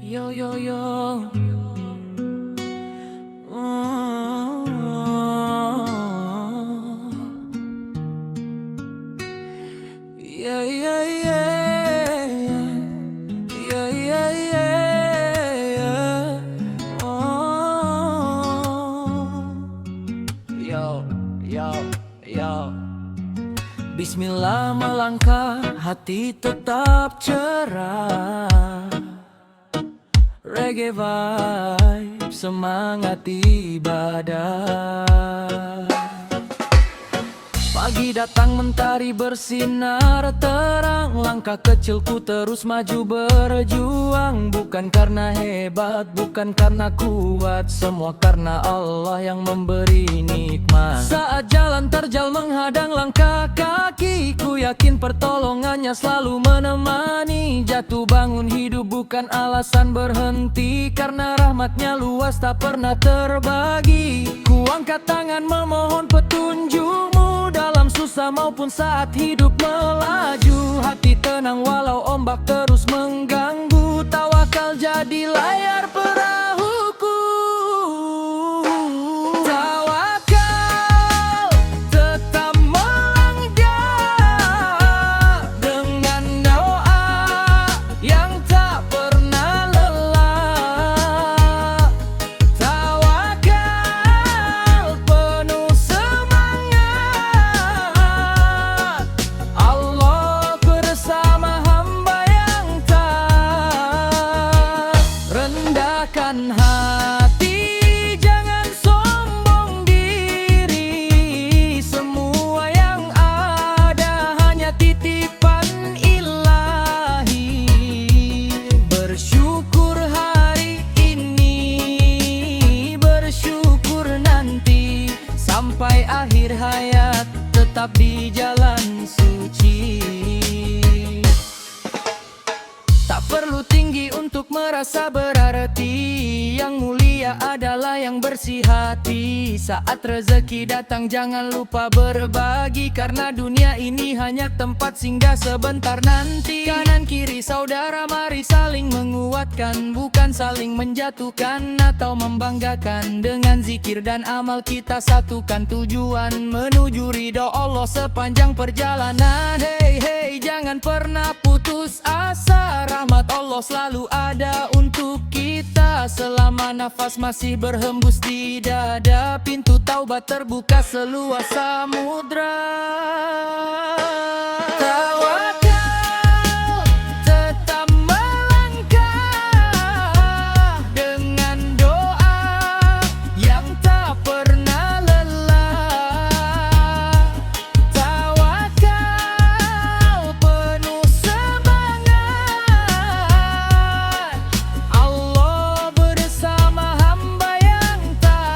Yo yo yo. Oh. Yeah yeah yeah. Yeah yeah yeah. Oh. Yo yo yo. Bismillah melangkah, hati tetap cerah. Reggae vibe, semangat ibadah. Pagi datang mentari bersinar terang. Langkah kecilku terus maju berjuang. Bukan karena hebat, bukan karena kuat, semua karena Allah yang memberi nikmat. Saat jalan terjal menghadang langkah kaki, ku yakin pertolongannya selalu menemani. Jatuh bangun hidup bukan alasan berhenti, karena rahmatnya luas tak pernah terbagi. Ku angkat tangan memohon petunjukmu dalam susah maupun saat hidup melaju. Hati tenang walau ombak terus mengganggu. Tawakal jadi layar perahuku. Tawakal tetap melangkah dengan doa yang tak pernah lelah. Tawakal penuh semangat, Allah bersama hamba yang taat. Rendahkan hati, jangan sombong diri. Semua yang ada hanya titipan ilahi. Bersyukur hari ini, bersyukur nanti. Sampai akhir hayat tetap di jalan suci. Tak perlu tinggi untuk merasa berarti. Yang mulia adalah yang bersih hati. Saat rezeki datang jangan lupa berbagi, karena dunia ini hanya tempat singgah sebentar nanti. Kanan kiri saudara mari saling menguatkan, bukan saling menjatuhkan atau membanggakan. Dengan zikir dan amal kita satukan tujuan, menuju ridho Allah sepanjang perjalanan. Hey hey, jangan pernah putus asa, rahmat Allah selalu ada untuk kita. Selama nafas masih berhembus di dada, pintu taubat terbuka seluas samudra. Tawakal tetap melangkah dengan doa yang tak pernah lelah. Tawakal penuh semangat, Allah bersama hamba yang taat.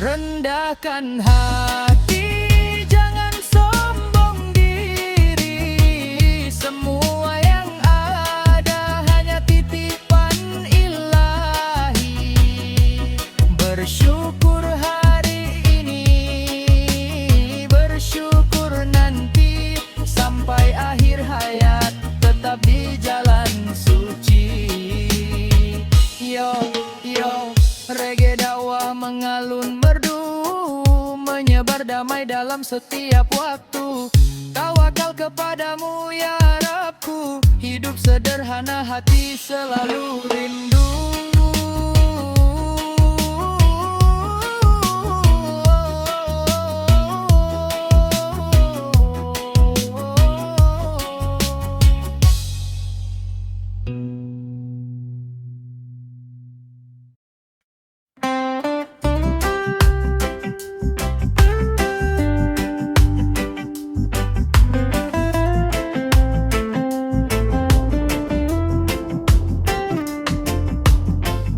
Rendahkan hati, jangan sombong diri. Semua yang ada hanya titipan ilahi. Bersyukur hari ini, bersyukur nanti. Sampai akhir hayat tetap di jalan suci. Yo yo, reggae dakwah mengalun merdu, menyebar damai dalam setiap waktu. Tawakal kepadamu ya Rabbku, hidup sederhana hati selalu rindu.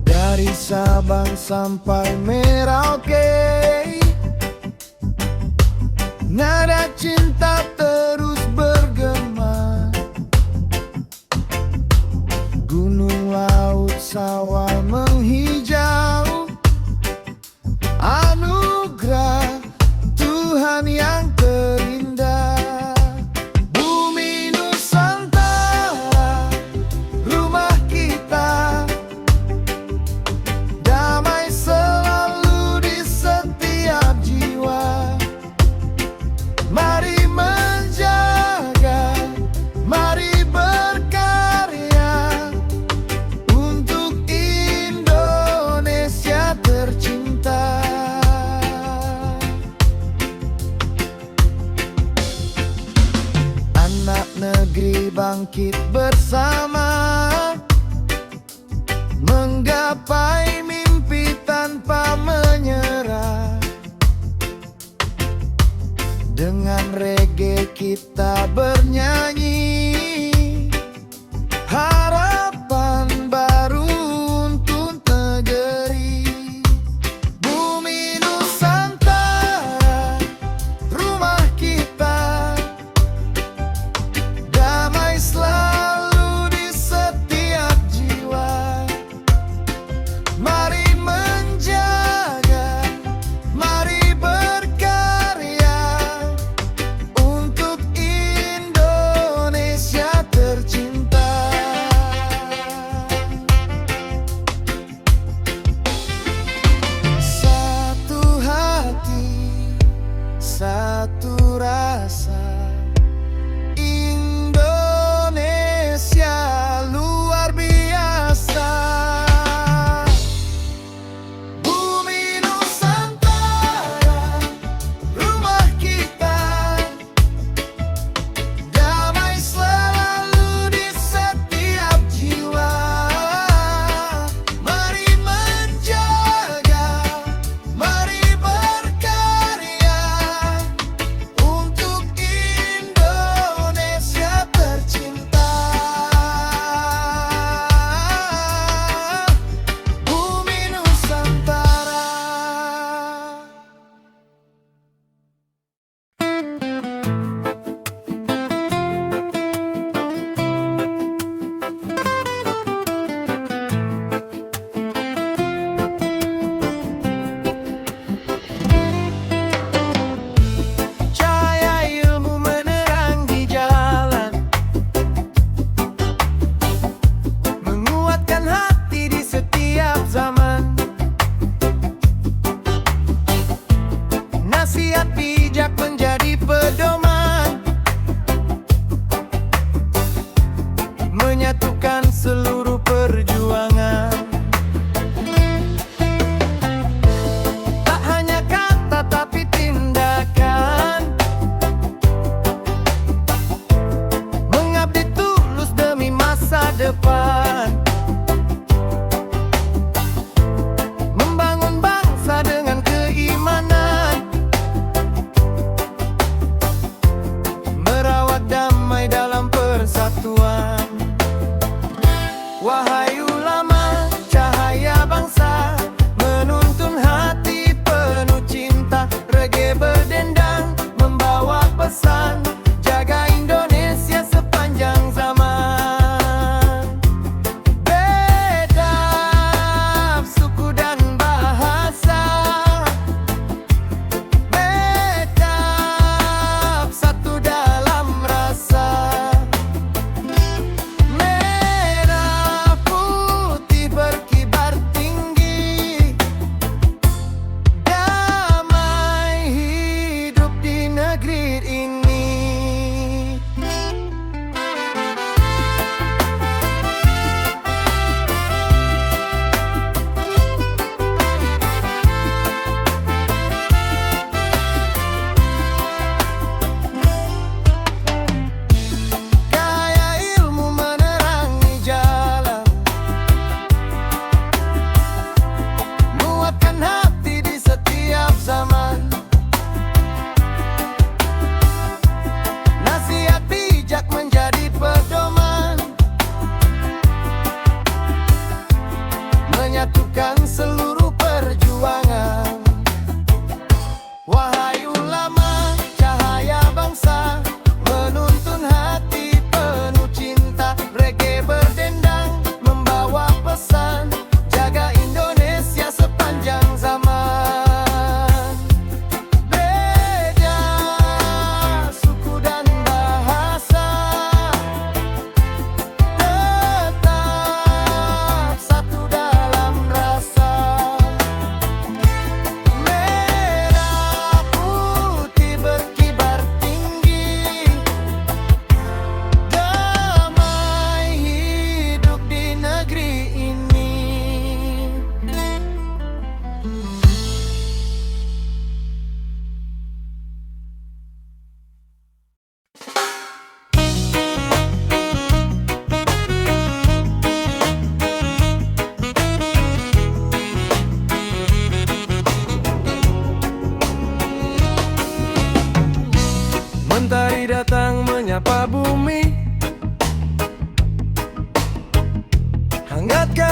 Dari Sabang sampai Merauke, nada cinta terus bergema. Gunung, laut, sawah menghijau, anugerah Tuhan yang terindah. Bumi Nusantara, rumah Mari bangkit bersama, menggapai mimpi tanpa menyerah. Dengan reggae kita bernyanyi, harapan baru untuk negeri. Bumi Nusantara, rumah kita, damai selalu di setiap jiwa. Mari menjaga, mari berkarya untuk Indonesia tercinta. Satu hati, satu rasa, Indonesia luar biasa. Bumi Nusantara, rumah kita, damai selalu di setiap jiwa. Mari menjaga, mari berkarya untuk Indonesia tercinta. Bumi Nusantara. Cahaya ilmu menerangi jalan, menguatkan hati di setiap zaman. Nasihat bijak menjadi pedoman, menyatukan seluruh perjuangan. Tak hanya kata tapi tindakan, mengabdi tulus demi masa depan. Membangun bangsa dengan keimanan, merawat damai dalam persatuan.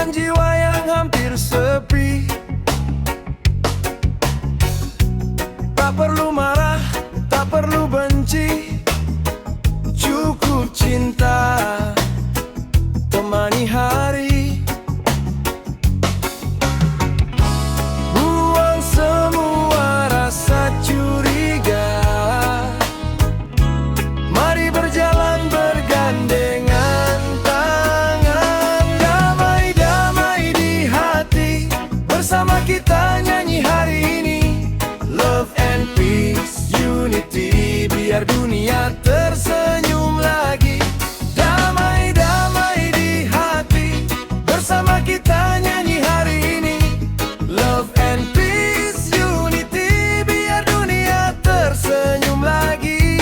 dengan jiwa yang hampir sepi. Tak perlu marah, tak perlu benci, cukup cinta temani hari. Buang semua rasa curiga, mari berjalan bergandengan tangan. Damai-damai di hati, bersama kita nyanyi hari ini. Love and peace, unity, biar dunia tersenyum lagi. Damai-damai di hati, bersama kita nyanyi hari ini. Love and peace, unity, biar dunia tersenyum lagi.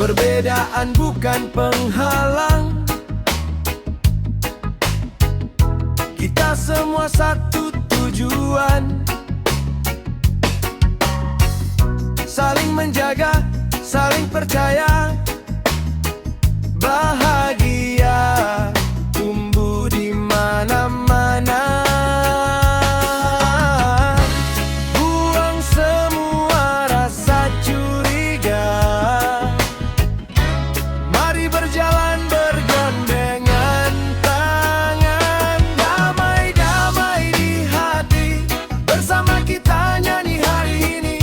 Perbedaan bukan penghalang, kita semua satu tujuan. Saling menjaga, saling percaya, bahagia tumbuh di mana-mana. Buang semua rasa curiga, mari berjalan bergandengan tangan. Damai-damai di hati, bersama kita nyanyi hari ini.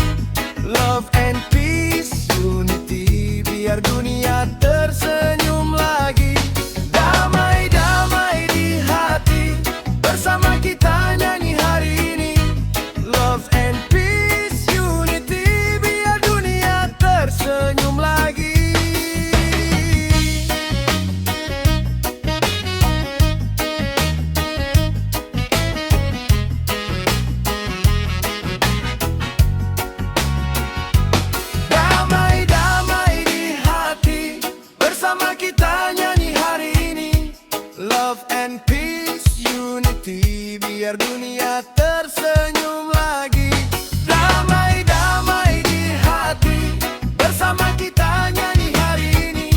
Love and peace, unity, biar dunia tersenyum lagi. Damai-damai di hati, bersama kita nyanyi hari ini. Love and peace, unity, biar dunia tersenyum lagi. Damai-damai di hati, bersama kita nyanyi hari ini. Love and peace, unity, biar dunia tersenyum lagi. Damai-damai di hati, bersama kita nyanyi hari ini.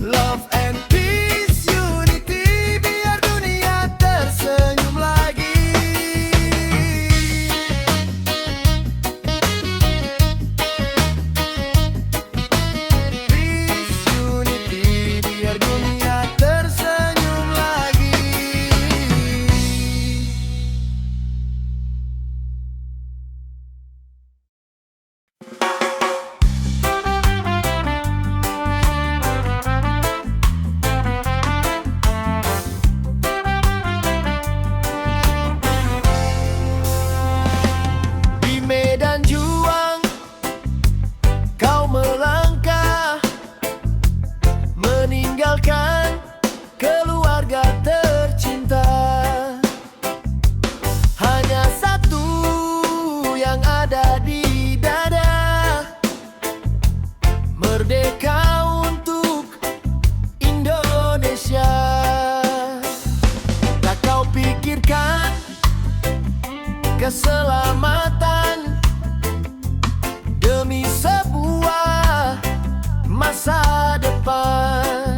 Love and peace, unity, biar dunia tersenyum lagi. Peace, unity, biar dunia tersenyum lagi. Di medan juang kau melangkah, meninggalkan keluarga tercinta. Hanya satu yang ada di dada, merdeka untuk Indonesia. Tak kau pikirkan keselamatan demi sebuah masa depan.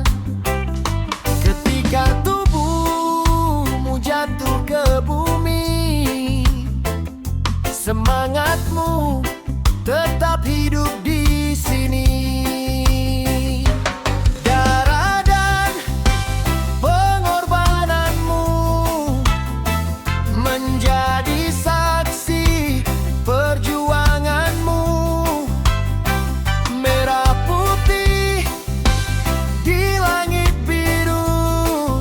Ketika tubuhmu jatuh ke bumi, semangatmu tetap hidup di sini. Darah dan pengorbananmu menjadi saksi perjuanganmu. Merah putih di langit biru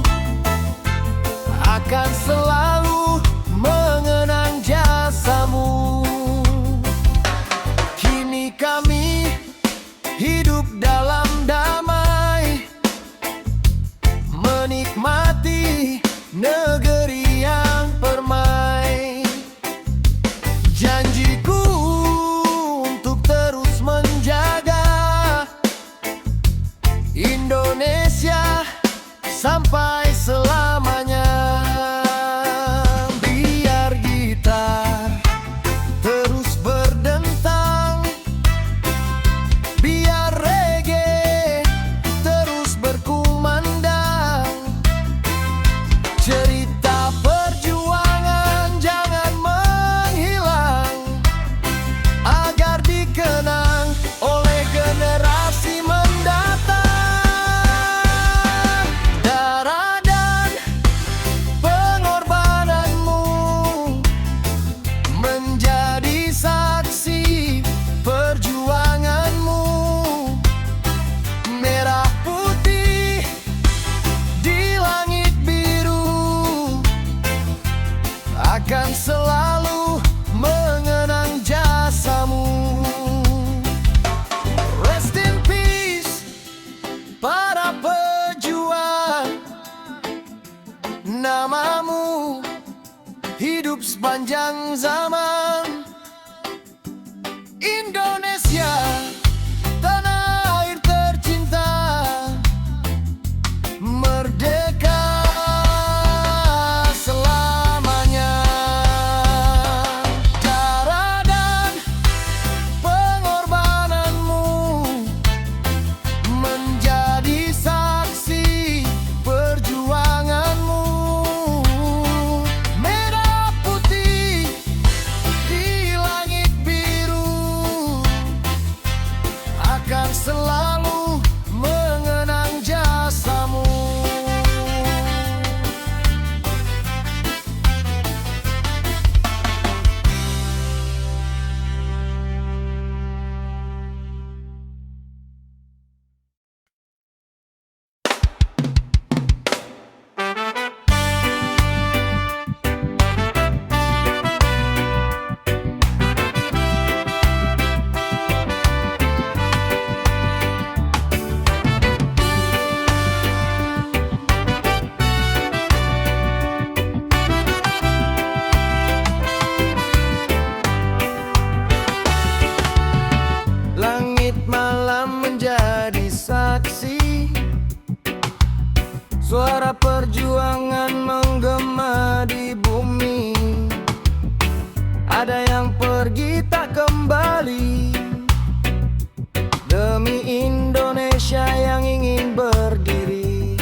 akan selalu mengenang jasamu. Kini kami hidup dalam damai, menikmati negeri yang permai. Janjiku untuk terus menjaga Indonesia sampai selamanya. Biar namamu hidup sepanjang zaman. Indonesia, tanah air tercinta, merdeka selamanya. Cara dan pengorbananmu menjadi saksi perjuanganmu. Merah putih di langit biru akan selalu mengenang jasamu. Langit malam menjadi saksi, suara perjuangan menggema di bumi. Ada yang pergi tak kembali demi Indonesia yang ingin berdiri.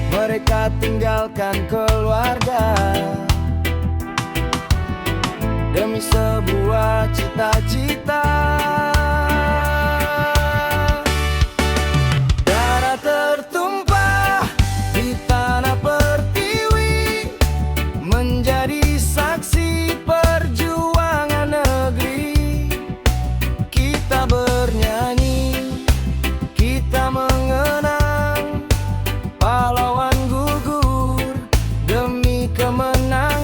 Mereka tinggalkan keluarga demi sebuah cita-cita. Darah tertumpah di tanah pertiwi menjadi saksi perjuangan negeri. Kita bernyanyi, kita mengenang pahlawan gugur demi kemenangan.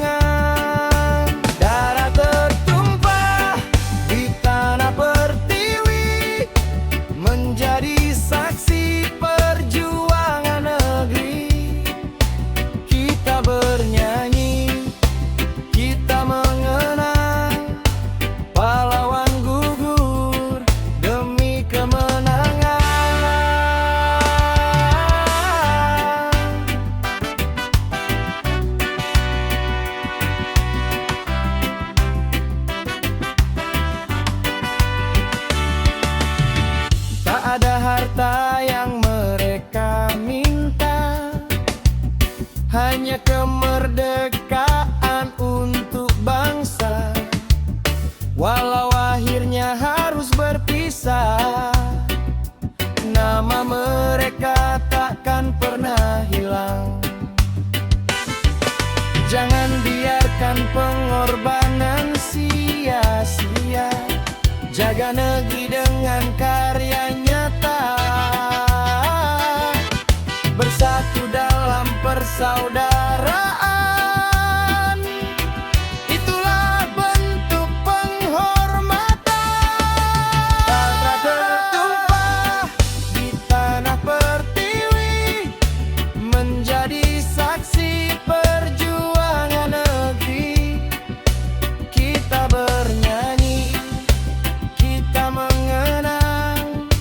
Ada harta yang mereka minta, hanya kemerdekaan untuk bangsa. Walau akhirnya harus berpisah, nama mereka takkan pernah hilang. Jangan biarkan pengorbanan sia-sia, jaga negeri dengan karya nyata. Bersatu dalam persaudaraan, itulah bentuk penghormatan. Darah tertumpah di tanah pertiwi menjadi saksi perjuangan negeri. Kita bernyanyi, kita mengenang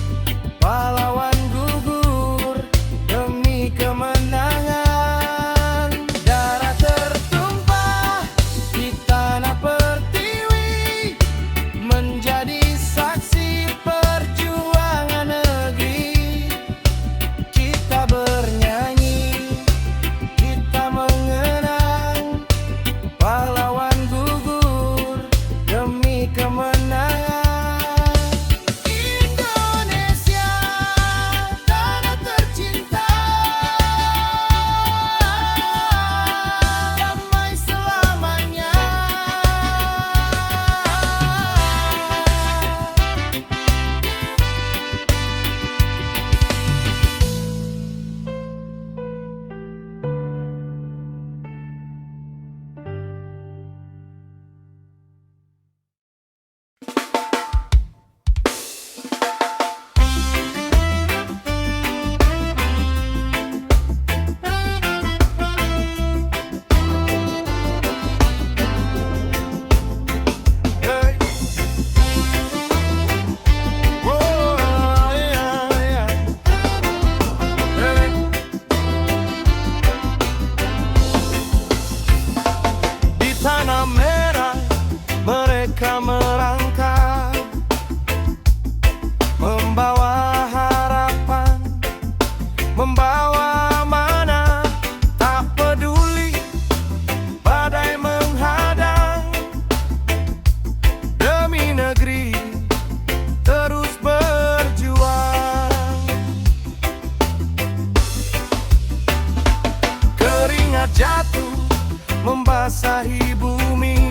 pahlawan gugur demi kemenangan. Darah saat jatuh membasahi bumi.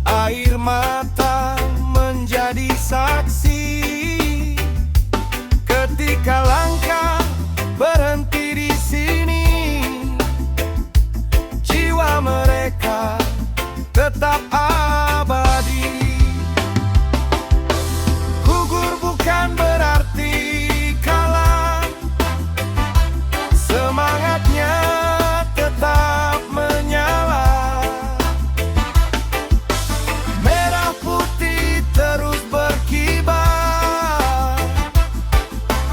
Air mata menjadi saksi ketika langkah berhenti di sini. Jiwa mereka tetap abadi. Gugur bukan berarti kalah, semangatnya tetap menyala. Merah putih terus berkibar,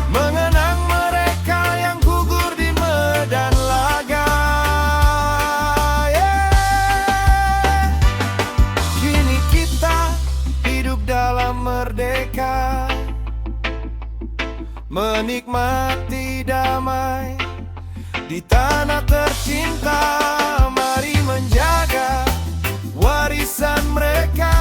mengenang mereka yang gugur di medan laga. Kini kita hidup dalam merdeka, menikmati damai di tanah tercinta. Mari menjaga warisan mereka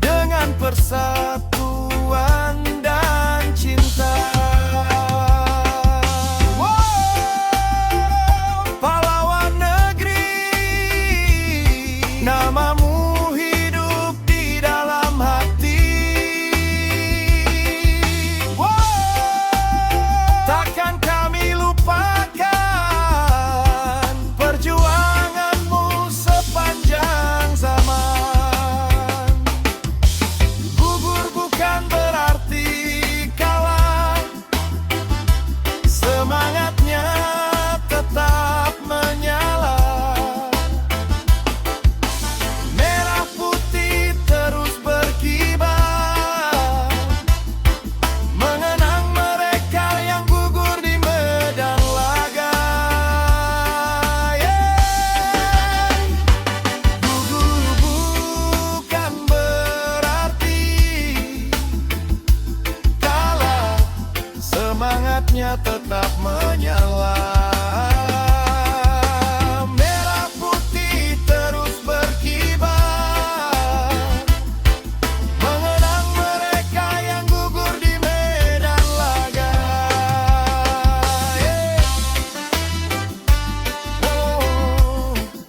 dengan persatuan dan cinta. Wow, pahlawan negeri, namamu hidup di dalam hati. Takkan kami lupakan perjuanganmu sepanjang zaman. Gugur bukan berarti kalah, semangatnya tetap menyala. Merah putih terus berkibar, mengenang mereka yang gugur di medan laga. Gugur bukan berarti kalah, semangatnya tetap menyala. Merah putih terus berkibar, mengenang mereka yang gugur di medan laga. Oh, yeah.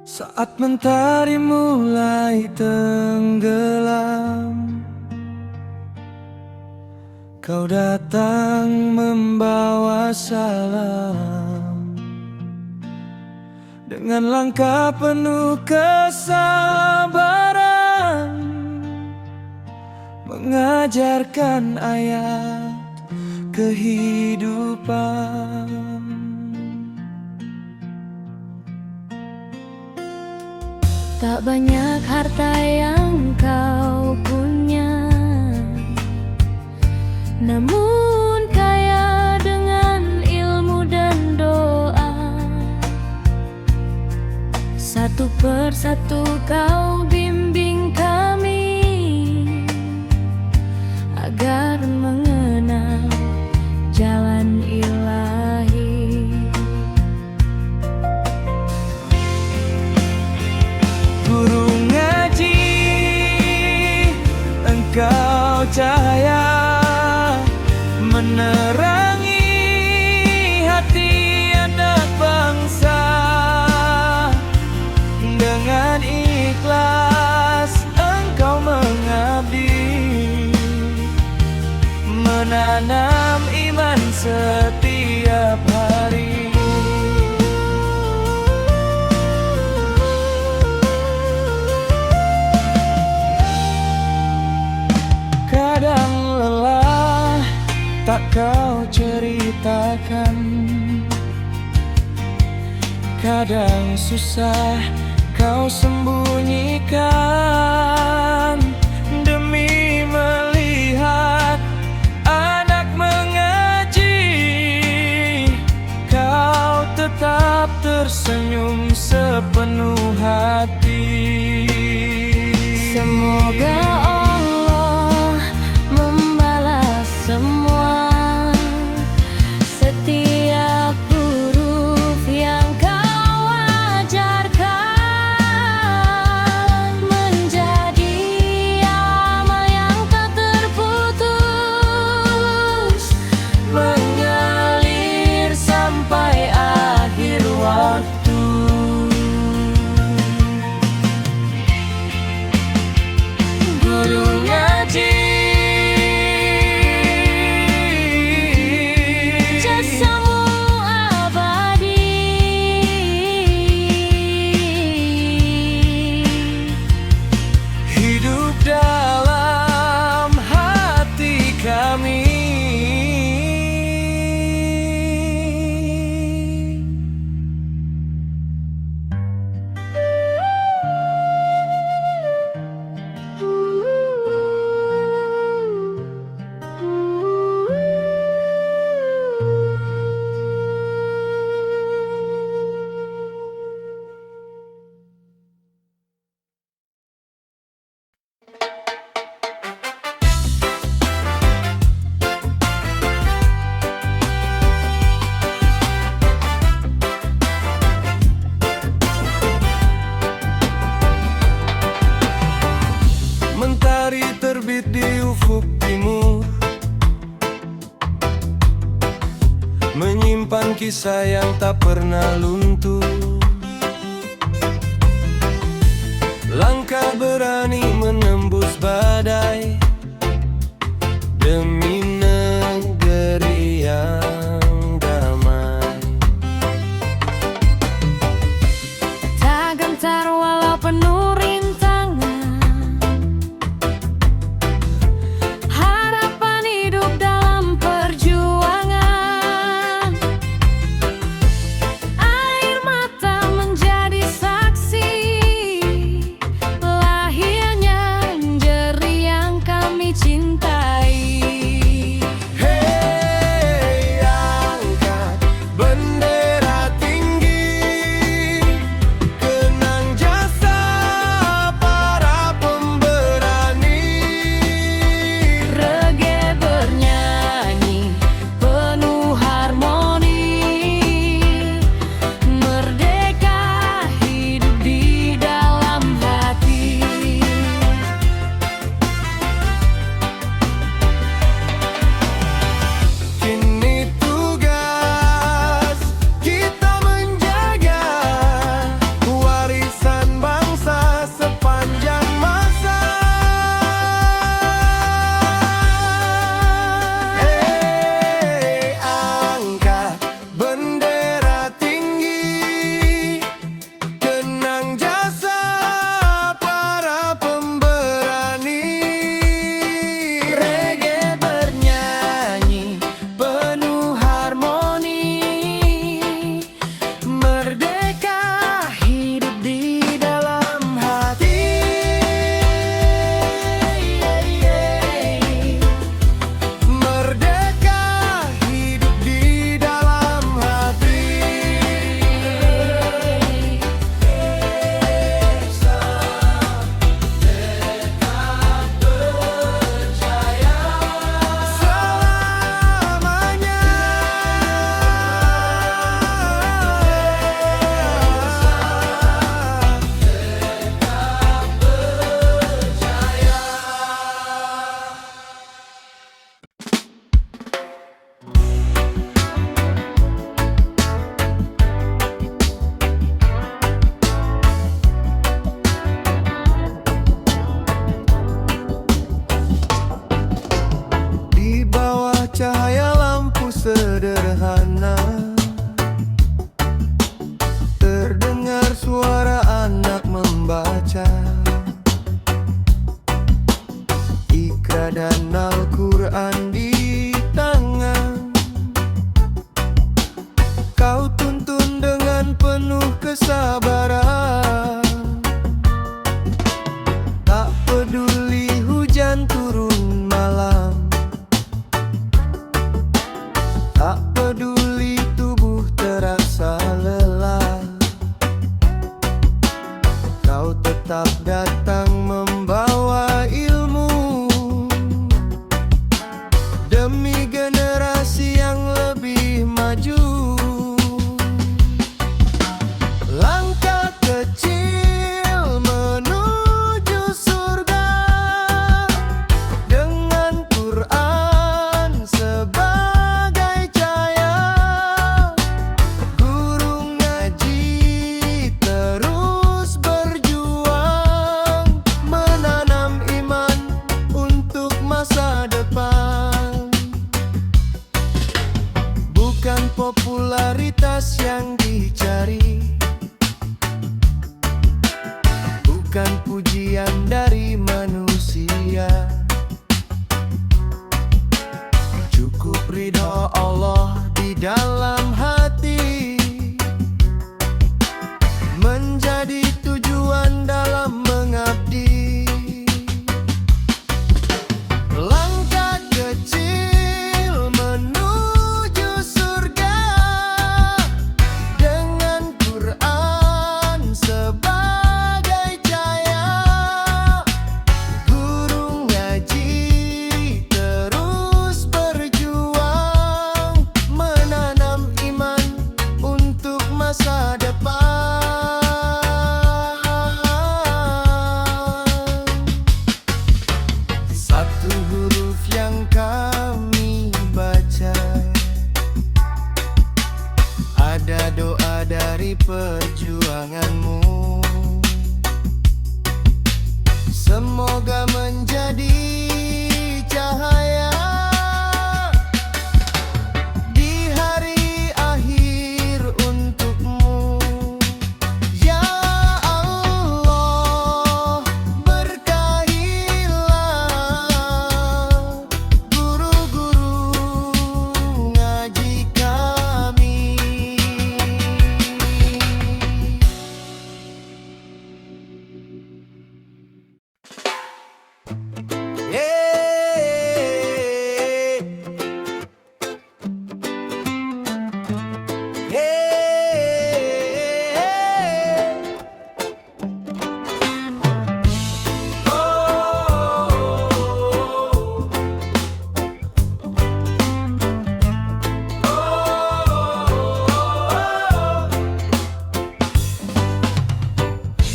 Saat mentari mulai tenggelam, kau datang membawa salam. Dengan langkah penuh kesabaran, mengajarkan ayat kehidupan. Tak banyak harta yang kau punya, namun kaya dengan ilmu dan doa. Satu persatu kau bimbing kami agar mengenal jalan ilahi. Guru ngaji, engkau cahaya menerangi hati anak bangsa. Dengan ikhlas engkau mengabdi, menanam iman setiap hari. Kadang lelah tak kau ceritakan, kadang susah kau sembunyikan, demi melihat anak mengaji tersenyum sepenuh hati. Semoga Allah membalas semua setiap huruf yang kau ajarkan, menjadi amal yang tak terputus, Mengalir sampai akhir waktu. Guru ngaji, jasamu abadi. hidup dalam hati kami. Mentari terbit di ufuk timur, menyimpan kisah yang tak pernah luntur. Langkah berani menembus badai demi negeri yang damai. Tak gentar walau penuh rintangan, harapan hidup dalam perjuangan. Air mata menjadi saksi lahirnya jeri yang bukan popularitas yang dicari, bukan pujian dari manusia. Cukup ridho Allah di dalam hati, menjadi tujuan dalam mengabdi. Langkah kecil menuju surga, dengan Quran sebagai cahaya. Guru ngaji terus berjuang, menanam iman untuk masa depan. Satu huruf yang kami baca, ada doa dari perjuanganmu. Semoga menjadi cahaya di hari akhir untukmu. Ya Allah, berkahilah guru-guru ngaji kami.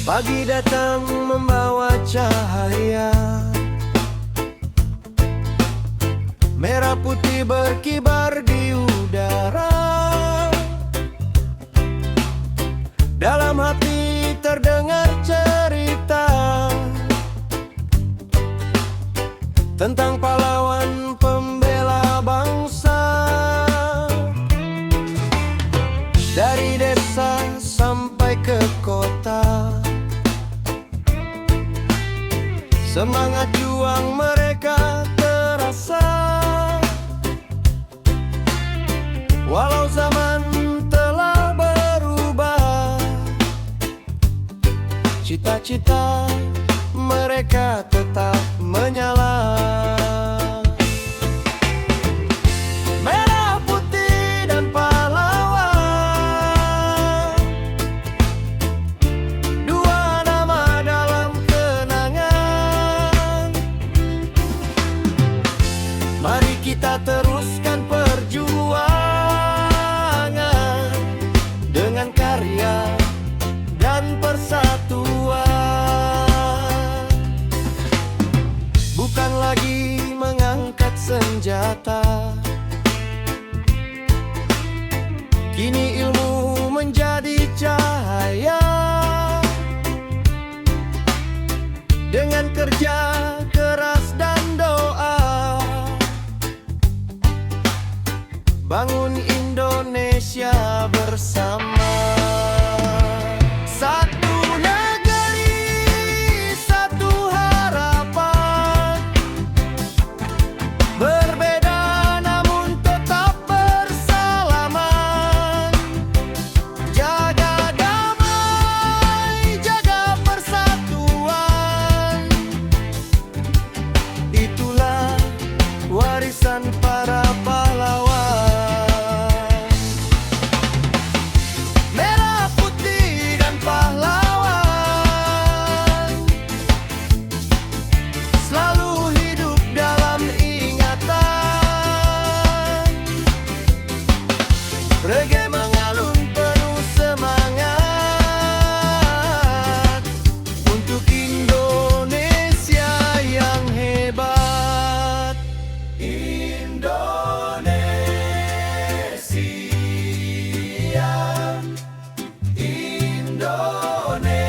Pagi datang membawa cahaya, merah putih berkibar di udara. Dalam hati terdengar cerita tentang pahlawan pembela bangsa. Dari desa sampai ke kota, semangat juang mereka terasa. Walau zaman telah berubah, cita-cita mereka tetap menyala. Merah putih dan pahlawan, dua nama dalam kenangan. Mari kita teruskan perjuangan dengan karya dan persatuan. Bukan lagi mengangkat senjata, kini ilmu menjadi cahaya. Dengan kerja keras dan doa, bangun Indonesia bersama. Satu negeri, satu harapan, berbeda namun tetap bersalaman. Jaga damai, jaga persatuan, itulah warisan para pahlawan. Merah putih dan pahlawan selalu hidup dalam ingatan. Reggae mengalun penuh semangat untuk Indonesia yang hebat. Indonesia, Indonesia,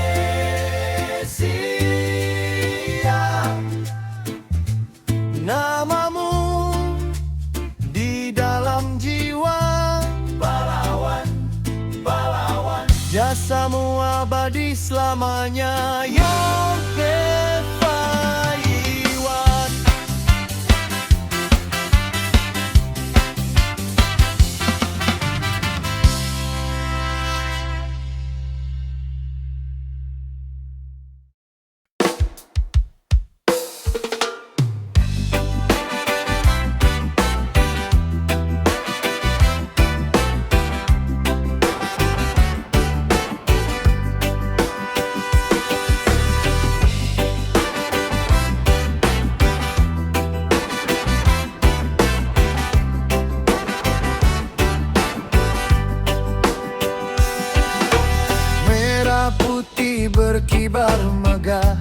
namamu di dalam jiwa rasamu abadi selamanya. You'll never Iwan. Merah putih berkibar megah,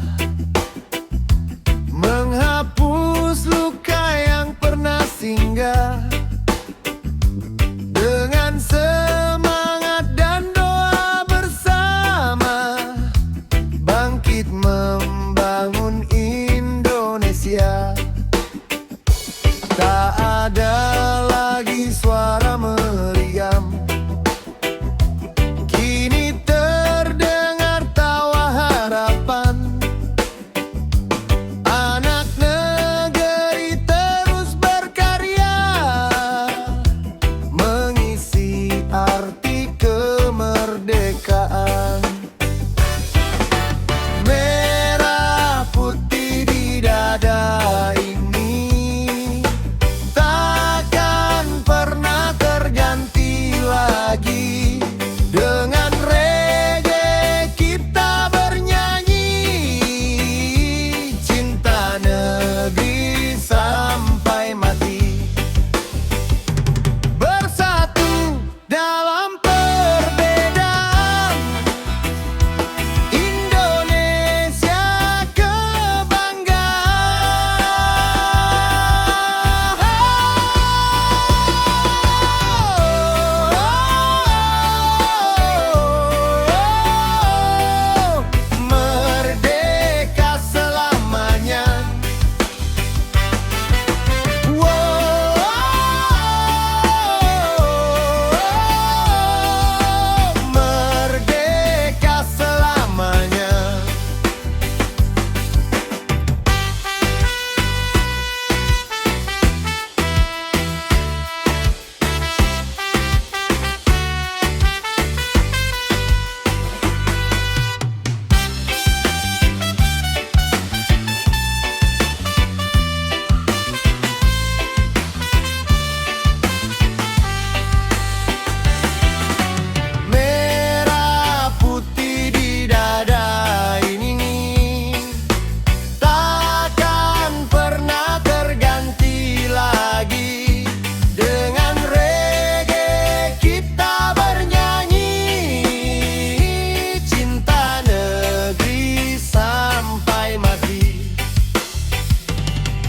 menghapus luka yang pernah singgah. Dengan semangat dan doa bersama, bangkit membangun Indonesia. Tak ada lagi suara meriam, kini terdengar tawa harapan. Anak negeri terus berkarya, mengisi arti kemerdekaan. Merah putih di dada ini takkan pernah terganti lagi. Dengan reggae kita bernyanyi, cinta negeri sampai mati. Bersatu dalam perbedaan, Indonesia kebanggaan. Merdeka selamanya. Merdeka selamanya. Merah putih di dada ini takkan pernah terganti lagi. Dengan reggae kita bernyanyi, cinta negeri sampai mati.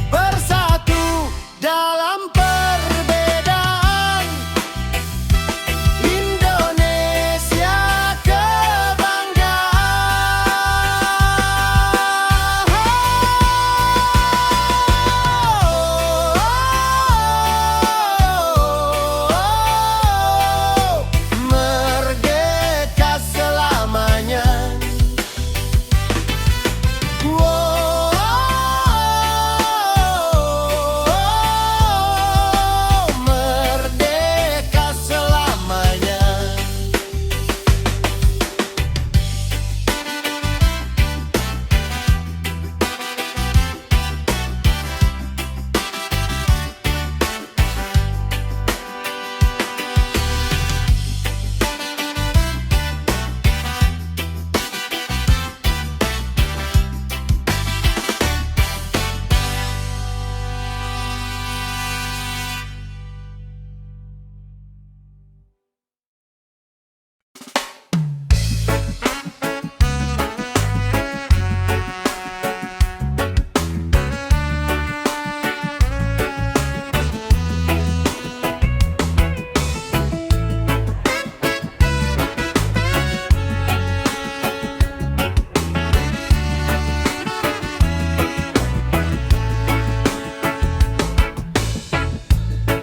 Bersatu dalam perbedaan, Indonesia kebanggaan. Merdeka selamanya. Merdeka selamanya.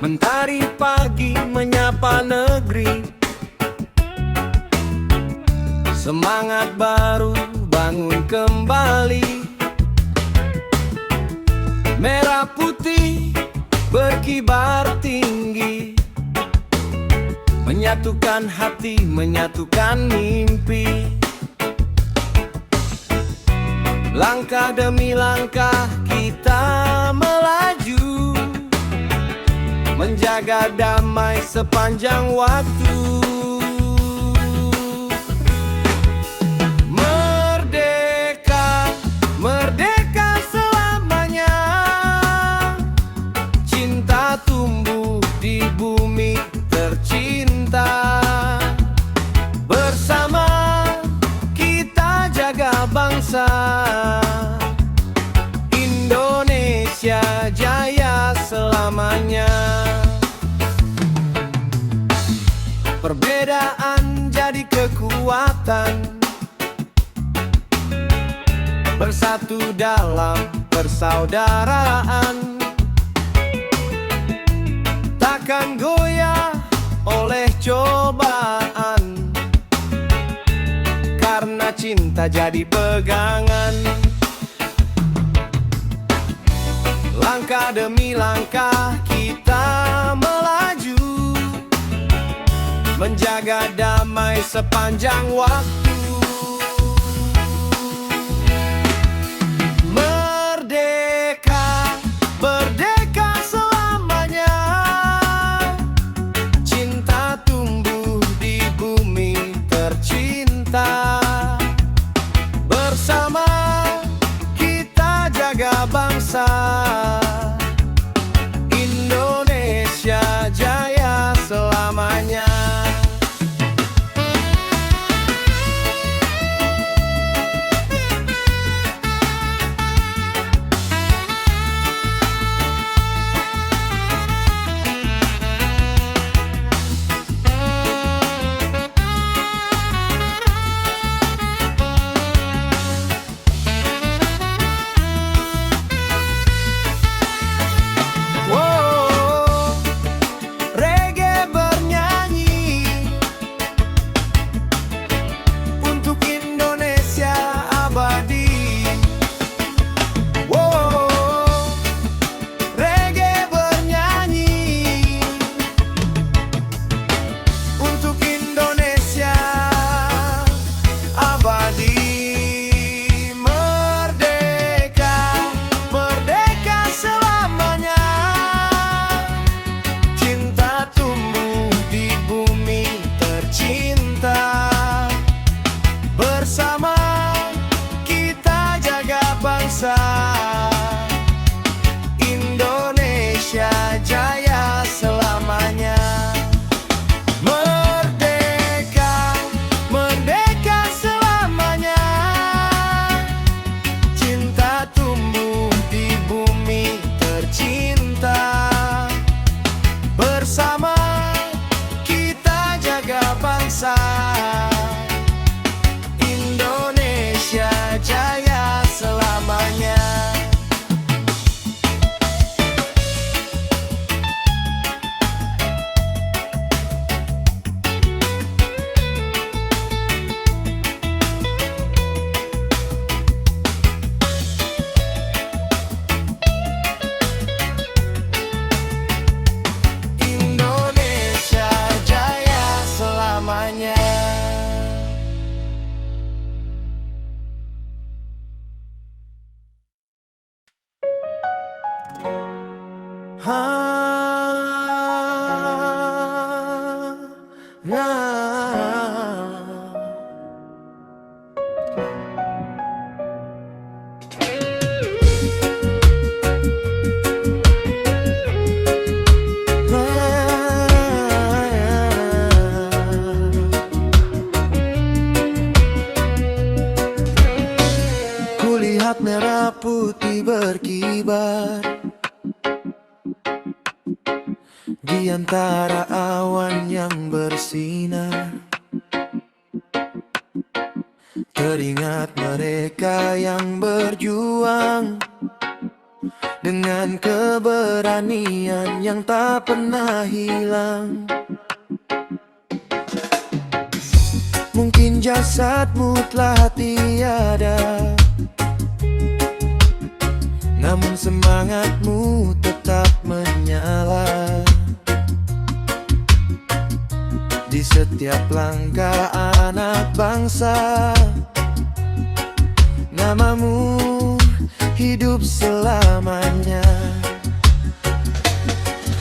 Mentari pagi menyapa negeri, Semangat baru bangun kembali. Merah putih berkibar tinggi, menyatukan hati, menyatukan mimpi. Langkah demi langkah kita melaju, menjaga damai sepanjang waktu. Merdeka, merdeka selamanya. Cinta tumbuh di bumi tercinta. Bersama kita jaga bangsa. Indonesia jaya selamanya. Perbedaan jadi kekuatan, bersatu dalam persaudaraan. Takkan goyah oleh cobaan, karena cinta jadi pegangan. Langkah demi langkah kita melaju, menjaga damai sepanjang waktu. Merdeka, merdeka selamanya. Cinta tumbuh di bumi tercinta. Bersama kita jaga bangsa. Indonesia jaya selamanya. Wow, reggae bernyanyi untuk Indonesia abadi. Wow, reggae bernyanyi untuk Indonesia abadi. Merdeka, merdeka selamanya. Cinta tumbuh di bumi tercinta. Bersama kita jaga bangsa. Indonesia jaya selamanya. Merdeka, merdeka selamanya. Cinta tumbuh di bumi tercinta. Bersama kita jaga bangsa. Indonesia jaya selamanya. Indonesia jaya selamanya. Kulihat merah putih berkibar di antara awan yang bersinar. Teringat mereka yang berjuang dengan keberanian yang tak pernah hilang. Mungkin jasadmu telah tiada, namun semangatmu tetap menyala. Di setiap langkah anak bangsa, namamu hidup selamanya.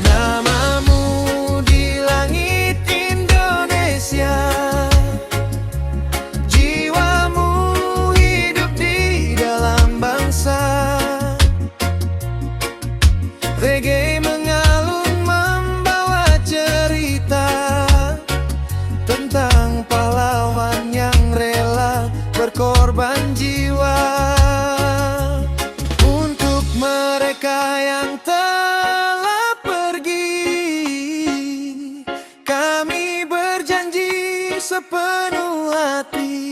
Namamu di langit Indonesia, jiwamu hidup di dalam bangsa. Reggae mengalun membawa cerita tentang pahlawan yang rela berkorban jiwa. Untuk mereka yang telah pergi, kami berjanji sepenuh hati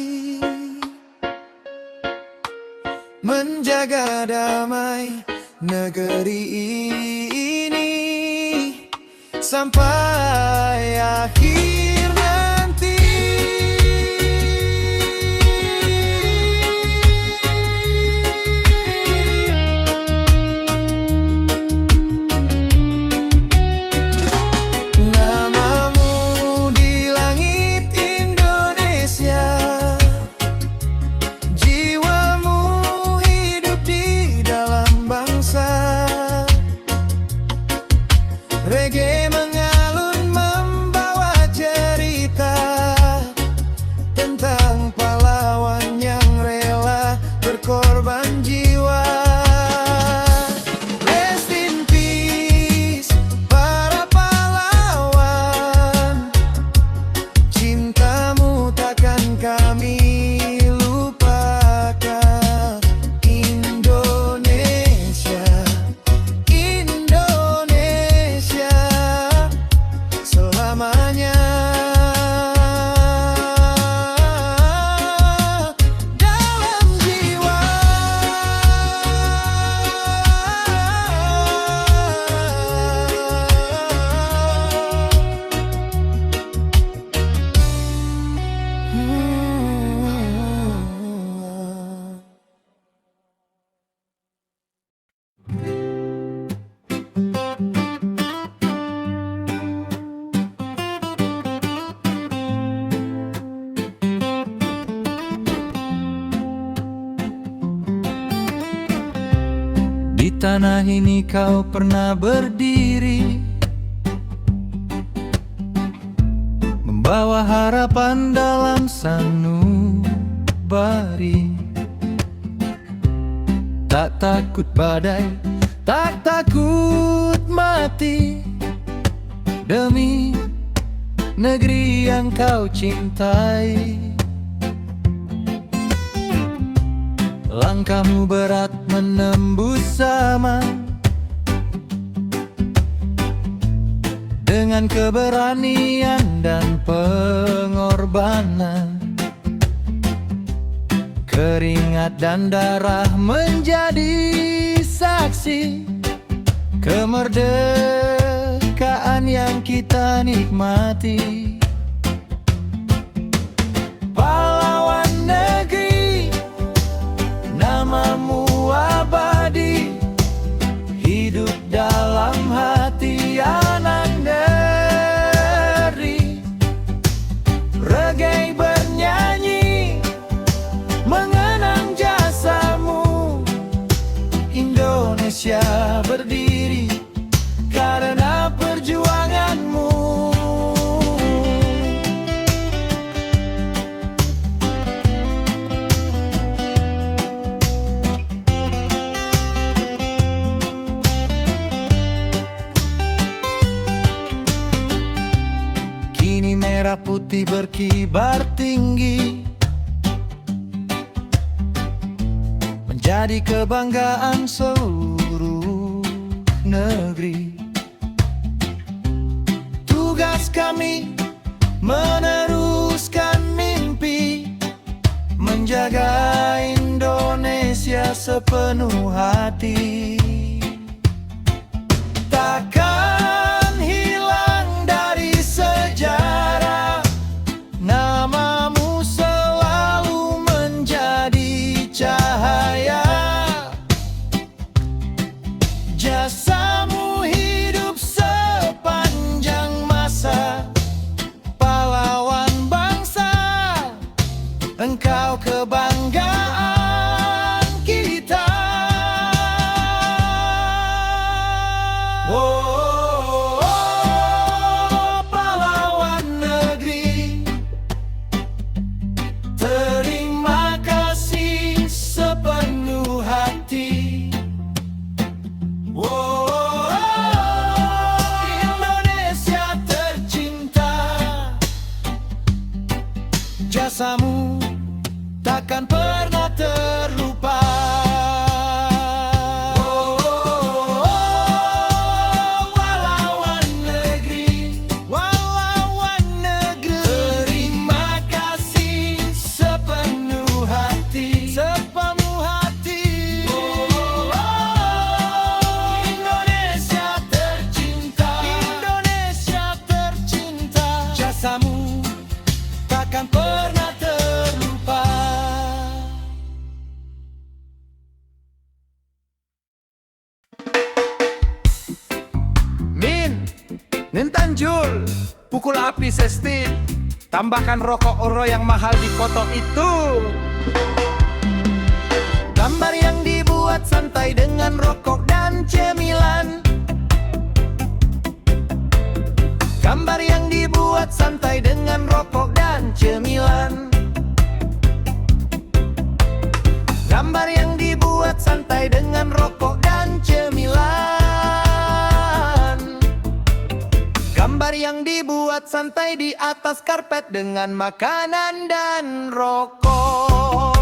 menjaga damai negeri ini sampai akhir nanti. Namamu di langit Indonesia, jiwamu hidup di dalam bangsa. Reggae mengalun membawa cerita tentang pahlawan yang rela berkorban jiwa. Rest in peace para pahlawan, cintamu takkan kami lupakan. Indonesia, Indonesia selamanya dalam jiwa. Di tanah ini kau pernah berdiri, membawa harapan dalam sanubari. Tak takut badai, tak takut mati, demi negeri yang kau cintai. Langkahmu berat menembus zaman, dengan keberanian dan pengorbanan. Keringat dan darah menjadi saksi kemerdekaan yang kita nikmati. Pahlawan negeri, namamu abadi, hidup dalam hati anak negeri. Reggae bernyanyi mengenang jasamu. Indonesia berdiri karena perjuanganmu. Kini merah putih berkibar tinggi, menjadi kebanggaan seluruh negeri. Tugas kami meneruskan mimpi, menjaga Indonesia sepenuh hati. Takkan hilang dari sejarah, namamu Jasamu takkan pernah terlupa. Pahlawan negeri, pahlawan negeri, terima kasih sepenuh hati, sepenuh hati. Indonesia tercinta, Indonesia tercinta, jasamu takkan pernah terlupa. Min, Nintanjul, pukul api sestit, tambahkan rokok oro yang mahal di foto itu. Gambar yang dibuat santai dengan rokok dan cemilan. Gambar yang dibuat santai dengan rokok dan cemilan. Gambar yang dibuat santai dengan rokok dan cemilan. Gambar yang dibuat santai di atas karpet dengan makanan dan rokok.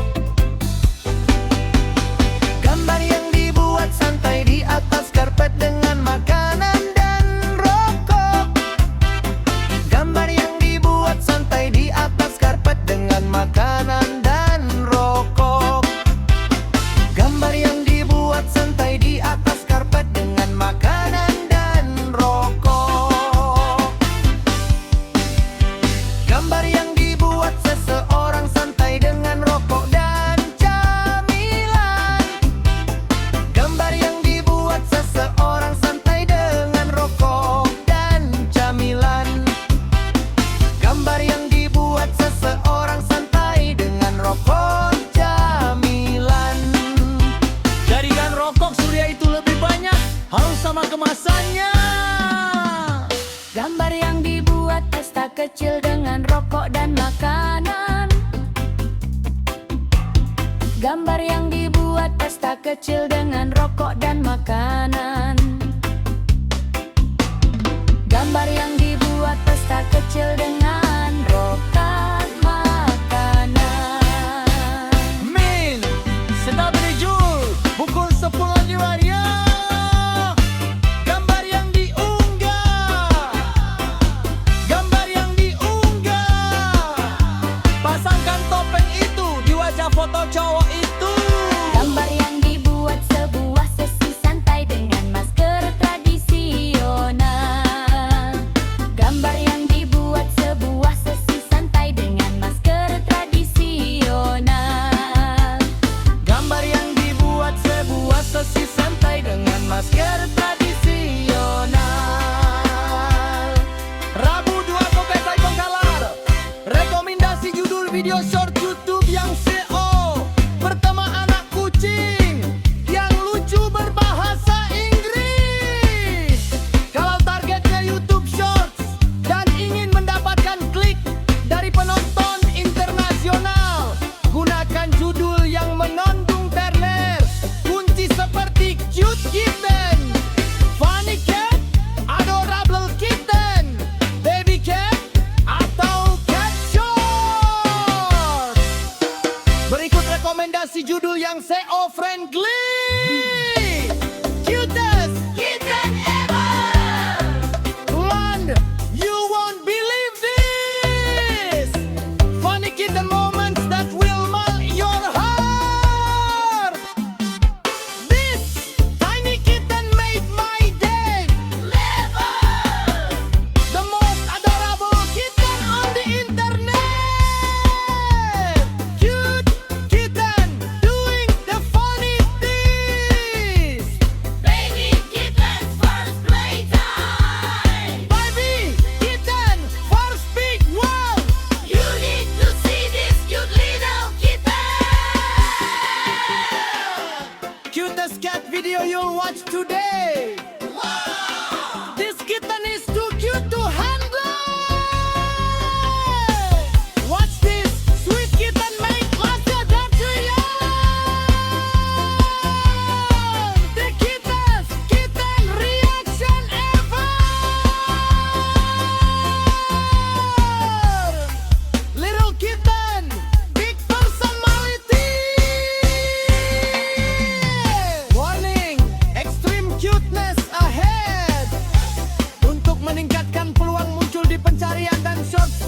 Gambar yang dibuat santai di atas karpet dengan makanan dan rokok. Gambar yang dibuat santai di atas karpet dengan makanan dan rokok. Gambar yang dibuat santai di atas karpet dengan makanan dan rokok. Gambar yang dibuat seseorang santai dengan rokok dan camilan. Gambar yang dibuat seseorang santai dengan rokok dan camilan. Gambar yang dibuat seseorang santai dengan rokok camilan. Jaringan rokok Surya itu lebih banyak, harus sama kemasannya. Gambar yang dibuat pesta kecil dengan rokok dan makanan. Gambar yang dibuat pesta kecil dengan rokok dan makanan. Gambar yang dibuat pesta kecil dengan rokok dan makanan. Min, sedap dijul, pukul 10.05 ya. Gambar yang diunggah, gambar yang diunggah. Pasangkan topeng itu di wajah foto cowok itu. Gambar yang dibuat sebuah sesi santai dengan masker tradisional. Gambar yang dibuat sebuah sesi santai dengan masker tradisional. Gambar yang dibuat sebuah sesi santai dengan masker tradisional. Rabu 2 Kopesai Bengkalar. Rekomendasi judul video short YouTube yang CO. Pertama anak kucing yang lucu berbahasa Inggris. Kalau targetnya YouTube Shorts dan ingin mendapatkan klik dari penonton internasional, gunakan judul yang menondung terner. Kunci seperti cute kitten, funny cat, adorable kitten, baby cat, atau cat short. Berikut rekomendasi judul yang SEO friendly. Cutest kitten ever. Land, you won't believe this. Funny kitten moments that will melt your heart. This tiny kitten made my day. The most adorable kitten on the internet. Cute kitten doing the funny thing. short